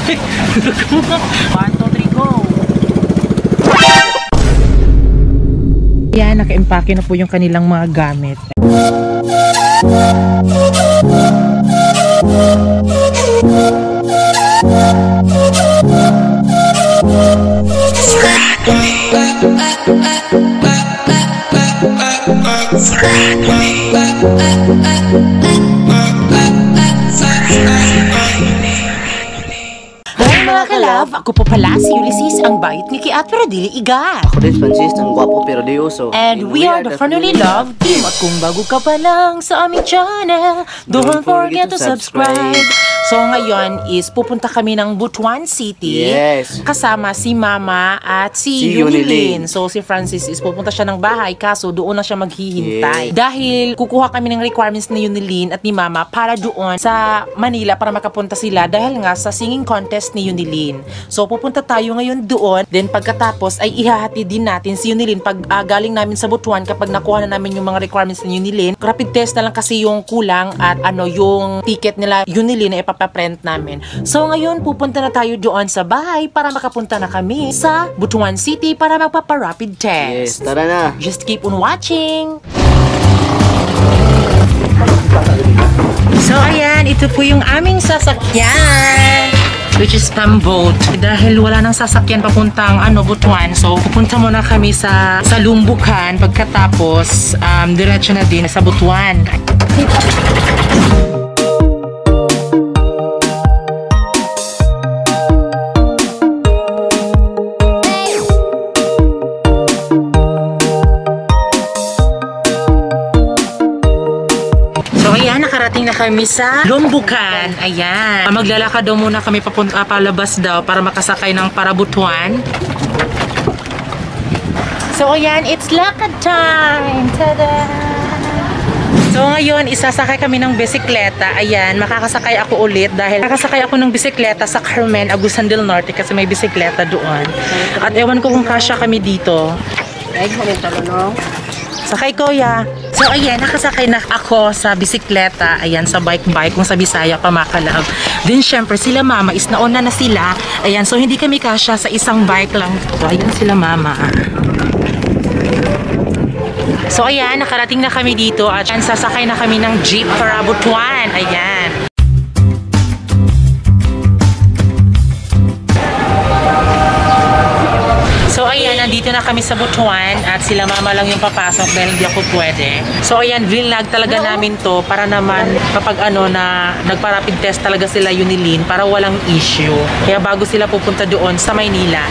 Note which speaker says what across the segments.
Speaker 1: 1, 2, 3, go!
Speaker 2: Yan, naka-empake na po yung kanilang mga gamit.
Speaker 1: Hi mga kalab, ako po pala si Ulysses, ang bayot ni Kiat pero dili igat.
Speaker 3: Ako din, Francis, ang gwapo pero di uso.
Speaker 1: And we are the Friendly Love Team. At kung bago ka pa lang sa aming channel, don't forget to subscribe. So ngayon is pupunta kami ng Butuan City.
Speaker 3: Yes.
Speaker 1: Kasama si Mama at si Yunilin. So si Francis is pupunta siya ng bahay, kaso doon na siya maghihintay. Dahil kukuha kami ng requirements ni Yunilin at ni Mama para doon sa Manila para makapunta sila dahil nga sa singing contest ni Yunilin. So pupunta tayo ngayon doon. Then pagkatapos ay ihahati din natin si Yunilin pag galing namin sa Butuan kapag nakuha na namin yung mga requirements ni Yunilin. Rapid test na lang kasi yung kulang at yung ticket nila Yunilin na ipapaprint namin. So ngayon pupunta na tayo doon sa bahay para makapunta na kami sa Butuan City para magpapa-rapid test.
Speaker 3: Yes, tara na.
Speaker 1: Just keep on watching. So ayan, ito po yung aming sasakyan, which is pamboat. Dahil wala nang sasakyan papuntang Butuan, so pupunta muna kami sa Lumbukan. Pagkatapos diretso na din sa Butuan. Nakarating na kami sa Lumbukan. Ayan. Maglalakad daw muna kami palabas daw para makasakay ng Parabutuan. So ayan, it's lakad time! Tada! So ngayon, isasakay kami ng bisikleta. Ayan, makakasakay ako ulit dahil nakasakay ako ng bisikleta sa Carmen, Agusan del Norte kasi may bisikleta doon. At ewan ko kung kasya kami dito. Sakay kuya. So ayan, nakasakay na ako sa bisikleta. Ayan, sa bike kung sa Bisaya pa makalab. Then syempre sila Mama is nauna na sila. Ayan, so hindi kami kasya sa isang bike lang. So ayan sila Mama. So ayan, nakarating na kami dito at sasakay na kami ng jeep para Butuan. Ayan. So ayan, nandito na kami sa Butuan at sila Mama lang yung papasok dahil hindi ako pwede. So ayan, vlog talaga namin to para naman kapag na nagpa-rapid test talaga sila Yunilin para walang issue. Kaya bago sila pupunta doon sa Maynila.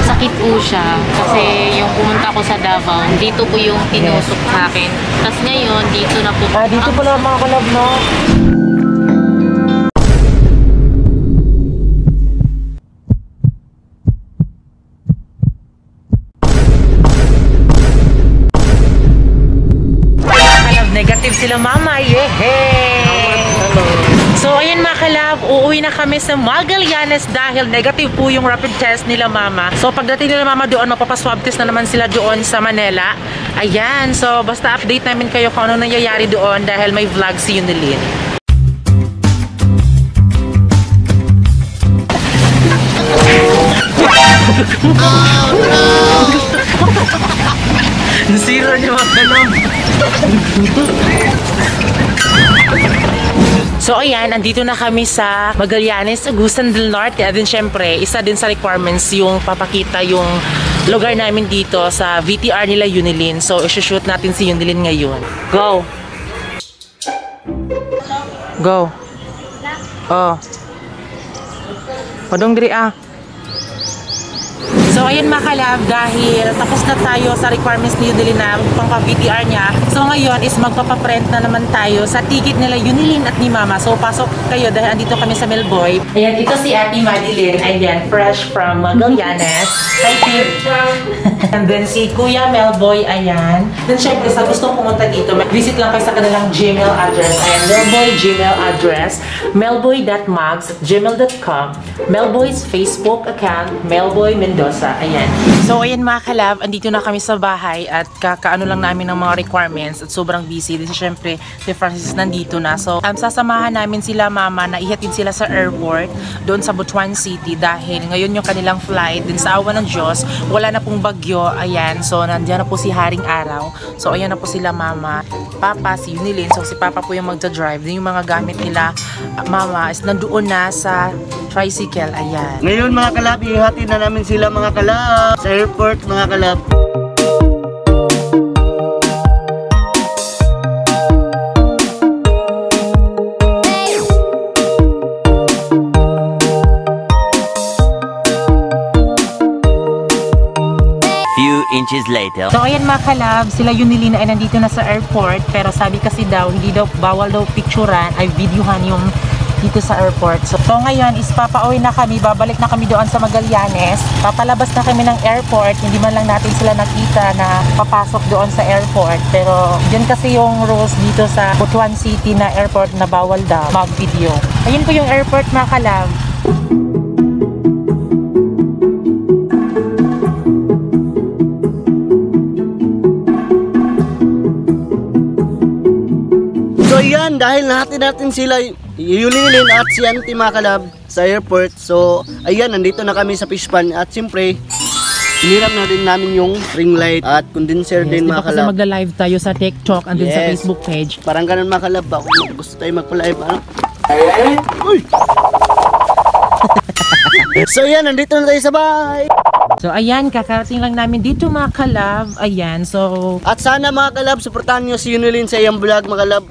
Speaker 4: Sakit po siya kasi yung pumunta ko sa Davao, dito po yung tinusok sa akin. Tapos ngayon, dito na po.
Speaker 1: Dito pala mga kalab, no? Negative sila Mama, yehey! So ayan mga kalab, uuwi na kami sa Magallanes dahil negative po yung rapid test nila Mama. So pagdating nila Mama doon, magpapaswab test na naman sila doon sa Manila. Ayan, so basta update namin kayo kung ano nangyayari doon dahil may vlog si Yunilin. Oh no! Nasira niya mga kalab. So ayan, nandito na kami sa Magallanes, Agusan del Norte. At din syempre, isa din sa requirements yung papakita yung lugar namin dito sa VTR nila Yunilin. So isushoot natin si Yunilin ngayon. Go! Go! Oh! Padong diri ah! So ayun mga kalab, dahil tapos na tayo sa requirements ni Yunilin na pangka-VTR niya. So ngayon is magpapaprint na naman tayo sa ticket nila Yunilin at ni Mama. So pasok kayo dahil andito kami sa Melboy. Ayan, ito si Ate Madeline. Ayan, fresh from Magallanes. Hi, Tip! And then si Kuya Melboy, ayan. Then syempre sa gustong pumunta dito, visit lang kayo sa kanilang Gmail address. Ayan, Melboy Gmail address, melboy.mags@gmail.com, Melboy's Facebook account, Melboy Mendoza. ba? Ayan. So, ayan mga kalab, andito na kami sa bahay at kakaano lang namin ng mga requirements at sobrang busy. Din syempre, si Francis nandito na. So, sasamahan namin sila mama na ihatid sila sa airport doon sa Butuan City dahil ngayon yung kanilang flight. Din sa awa ng Diyos, wala na pong bagyo. Ayan. So, nandiyan na po si Haring Araw. So, ayan na po sila mama, papa, si Yunilin. So, si papa po yung magdadrive. Din yung mga gamit nila, mama, is nandoon na sa tricycle. Ayan.
Speaker 3: Ngayon mga kalab, ihatid na namin sila mga kalab sa airport mga kalab.
Speaker 5: Inches later.
Speaker 1: So ayan mga kalab, sila Yunilin ay nandito na sa airport pero sabi kasi daw, hindi daw bawal daw picturean ay videohan yung dito sa airport. So ngayon is papauwi na kami, babalik na kami doon sa Magallanes. Papalabas na kami ng airport, hindi man lang natin sila nakita na papasok doon sa airport. Pero yun kasi yung rules dito sa Butuan City na airport na bawal daw mag-video. Ayun po yung airport mga kalab.
Speaker 3: So yan, dahil natin sila Yulilin at si Auntie mga kalab sa airport. So ayan, nandito na kami sa fish pan at siyempre hiniram na din namin yung ring light at condenser din mga
Speaker 2: Kasi
Speaker 3: kalab.
Speaker 2: magla-live tayo sa TikTok and din sa
Speaker 3: Yes.
Speaker 2: Facebook page.
Speaker 3: Parang ganun mga kalab, baka gusto tayo magpa-live ano? Uy! So yan, nandito na tayo sa bahay.
Speaker 1: So ayan, kakarating lang namin dito mga kalab. Ayan, so
Speaker 3: At sana mga kalab, suportahan nyo si Yunilin sa iyang vlog mga kalab.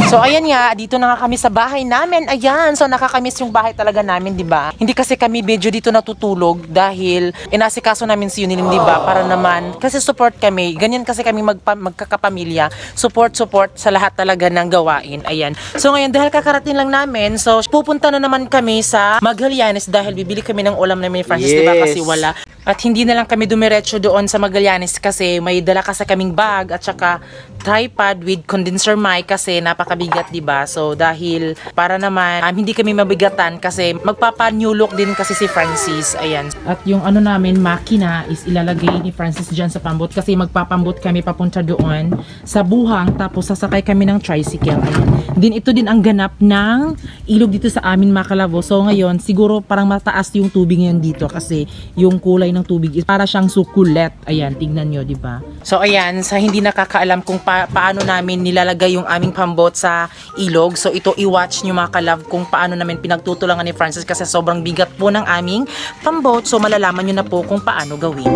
Speaker 1: So ayan nga, dito na nga kami sa bahay namin. Ayan, so nakakamiss yung bahay talaga namin, 'di ba? Hindi kasi kami medyo dito natutulog dahil inasikaso namin si Yunilin, 'di ba? Para naman kasi support kami. Ganyan kasi kami magkakapamilya. Support sa lahat talaga ng gawain. Ayan. So ngayon dahil kakarating lang namin, so pupunta na naman kami sa Magallanes dahil bibili kami ng ulam namin ni Francis, 'di ba?
Speaker 3: Yes.
Speaker 1: Kasi wala. At hindi na lang kami dumiretso doon sa Magallanes kasi may dala kasi kaming bag at saka tripod with condenser mic kasi napakabigat, diba? So dahil para naman hindi kami mabigatan kasi magpapa-new look din kasi si Francis. Ayan.
Speaker 2: At yung ano namin, makina is ilalagay ni Francis dyan sa pambot kasi magpapambot kami papunta doon sa buhang tapos sasakay kami ng tricycle. Ayan. Din ito din ang ganap ng ilog dito sa amin mga kalabo. So ngayon, siguro parang mataas yung tubig ngayon dito kasi yung kulay ng tubig is para siyang sukulet. Ayan, tignan nyo, diba?
Speaker 1: So ayan, sa hindi nakakaalam kung paano namin nilalagay yung aming pambot sa ilog. So ito i-watch nyo mga kalab kung paano namin pinagtutulangan ni Francis kasi sobrang bigat po ng aming pambot. So malalaman nyo na po kung paano gawin.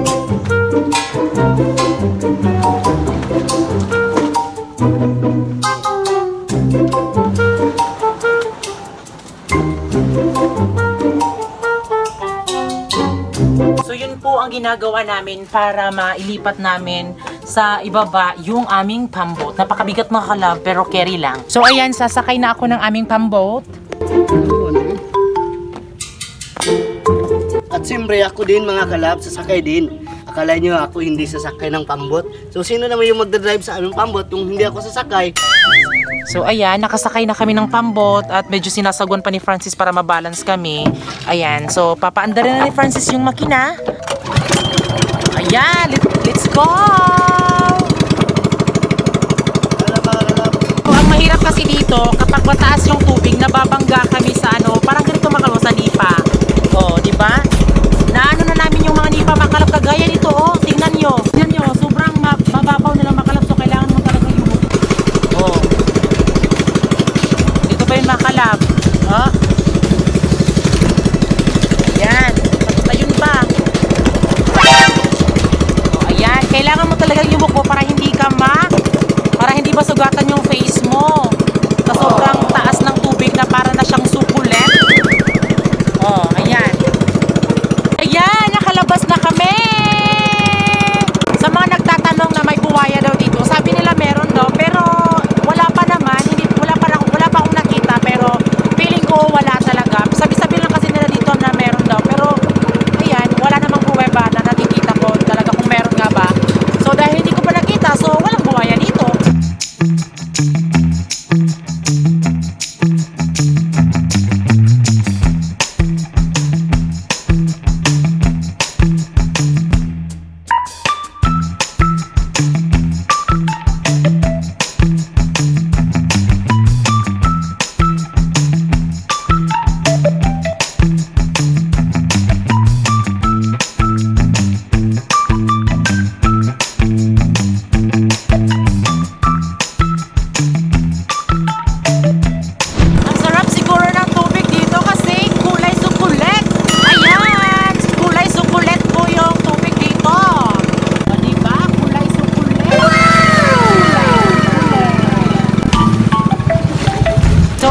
Speaker 1: So yun po ang ginagawa namin para mailipat namin sa ibaba yung aming pambot. Napakabigat mga kalab pero carry lang. So ayan, sasakay na ako ng aming pambot.
Speaker 3: At siyempre ako din mga kalab, sasakay din. Akala nyo ako hindi sasakay ng pambot. So sino naman yung magdadrive sa aming pambot kung hindi ako sasakay?
Speaker 1: So ayan, nakasakay na kami ng pambot at medyo sinasagwan pa ni Francis para mabalance kami. Ayan, so papaandarin na ni Francis yung makina. Ayan, let's go! So, ang mahirap kasi dito, kapag mataas yung tubig, nababangga kami sa ano, parang ganito makalaw sa nipa. Oh, di ba? Naano na namin yung mga nipa makalap kagaya nito, oh. Tingnan nyo, sobrang mababaw nila makalap, so kailangan mo talaga yung oh. Dito ba yung makalap? Oh. Ayan, ayun pa. Oh, ayan, kailangan mo talaga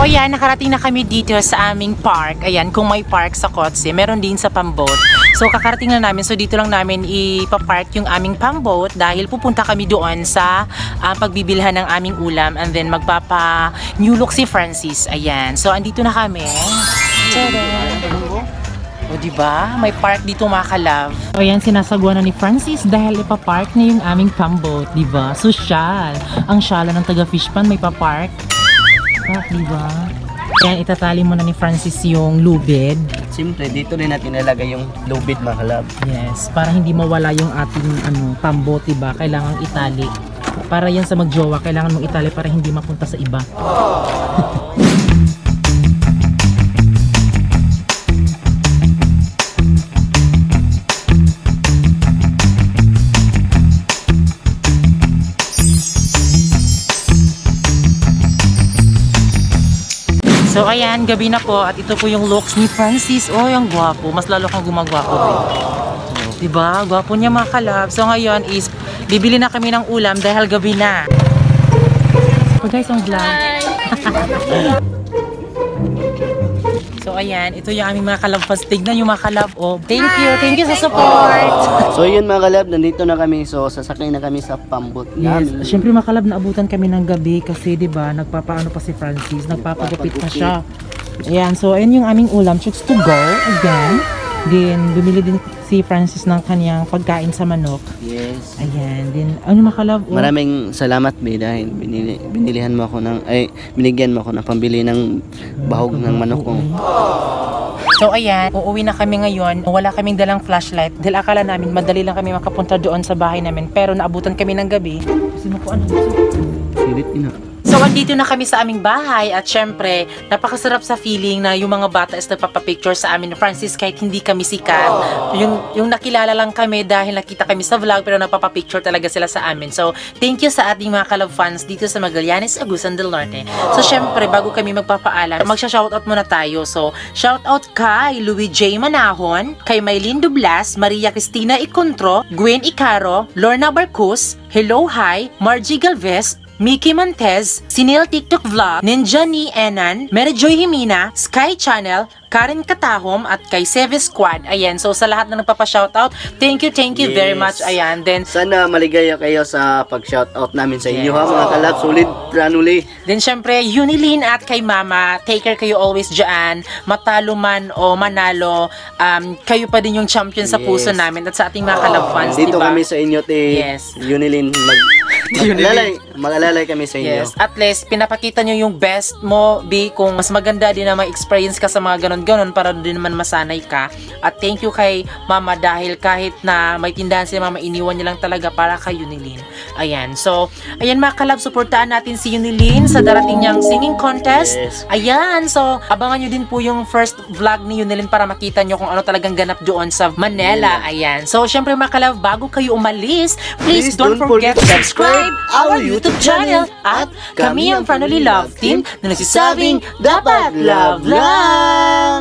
Speaker 1: So ayan, nakarating na kami dito sa aming park. Ayan, kung may park sa Kotse, meron din sa Pambot. So kakarating na namin, so dito lang namin ipapark yung aming Pambot dahil pupunta kami doon sa pagbibilhan ng aming ulam and then magpapa-new look si Francis. Ayan, so andito na kami. Tada! O diba? May park dito mga kalove.
Speaker 2: O yan, sinasagwa na ni Francis dahil ipapark niya yung aming Pambot, diba? Social. Ang syala ng taga-fishpan may papark. Diba? Ayan, itatali mo na ni Francis yung lubid.
Speaker 3: Siyempre, dito rin natin nalagay yung lubid mga kalab.
Speaker 2: Yes, para hindi mawala yung ating Pambot, diba? Kailangang itali. Para yan sa magjowa, kailangan mong itali para hindi mapunta sa iba.
Speaker 1: So ayan, gabi na po at ito po yung looks ni Francis. Oh, yung gwapo. Mas lalo kang gumagwapo. Diba? Gwapo niya mga kalab. So ngayon is bibili na kami ng ulam dahil gabi na.
Speaker 2: So guys, ang vlog.
Speaker 1: So ayan, ito yung aming mga kalab. Tignan yung mga kalab. Oh, thank you sa support.
Speaker 3: So yun mga kalab, nandito na kami. So sasakay na kami sa Pambot
Speaker 2: Yes,
Speaker 3: namin.
Speaker 2: syempre mga kalab, naabutan kami ng gabi kasi 'di ba, nagpapaano pa si Francis, nagpapagupit pa siya. Ayan, so ayun yung aming ulam, chicks to go again. Then bumili din si Francis ng kanyang pagkain sa manok.
Speaker 3: Yes.
Speaker 2: Ayan, din ano mga kalab? Oh,
Speaker 3: Maraming salamat be dahil binilihan mo ako binigyan mo ako ng pambili ng bahog ng manok ko.
Speaker 1: So ayan, uuwi na kami ngayon. Wala kaming dalang flashlight dahil akala namin madali lang kami makapunta doon sa bahay namin. Pero naabutan kami ng gabi.
Speaker 2: sino ko ano?
Speaker 3: Silit ina.
Speaker 1: So andito na kami sa aming bahay at syempre napakasarap sa feeling na yung mga bata is nagpapapicture sa amin ni Francis kahit hindi kami sikat. Yung nakilala lang kami dahil nakita kami sa vlog pero nagpapapicture talaga sila sa amin. So thank you sa ating mga kalove fans dito sa Magallanes, Agusan del Norte. So syempre bago kami magpapaalam, magsha-shoutout muna tayo. So shoutout kay Louis J. Manahon, kay Maylin Dublas, Maria Cristina Icontro, Gwen Icaro, Lorna Barcus, Hello Hi, Margie Galvez, Mickey Montez, Sinil TikTok Vlog, Ninja Ni Enan, Mary Joy Jimena, Sky Channel, Karen Katahom at kay Seve Squad. Ayan, so sa lahat na nagpapa-shoutout, thank you
Speaker 3: Yes.
Speaker 1: very much. Ayan, then
Speaker 3: Sana maligaya kayo sa pag-shoutout namin sa inyo ha mga kalab. Solid Pranuli.
Speaker 1: then syempre, Unilin at kay Mama, take care kayo always dyan. Matalo man o manalo, kayo pa din yung champion sa puso
Speaker 3: Yes.
Speaker 1: namin at sa ating mga kalab fans,
Speaker 3: Dito
Speaker 1: diba?
Speaker 3: kami sa inyo
Speaker 1: Yes.
Speaker 3: Unilin mag-alalay kami sa inyo.
Speaker 1: Yes, at least pinapakita nyo yung best mo, B, kung mas maganda din na may experience ka sa mga ganon-ganon para din naman masanay ka. At thank you kay Mama dahil kahit na may tindahan si Mama, iniwan niya lang talaga para kay Unilin. Ayan, so, ayan mga kalab, supportaan natin si Unilin sa darating niyang singing contest.
Speaker 3: Yes.
Speaker 1: Ayan, so, abangan nyo din po yung first vlog ni Unilin para makita nyo kung ano talagang ganap doon sa Manila. Ayan, so, syempre mga kalab, bago kayo umalis, please don't forget to subscribe our YouTube channel at kami ang Franoli Love Team na nagsasabing dapat love lang!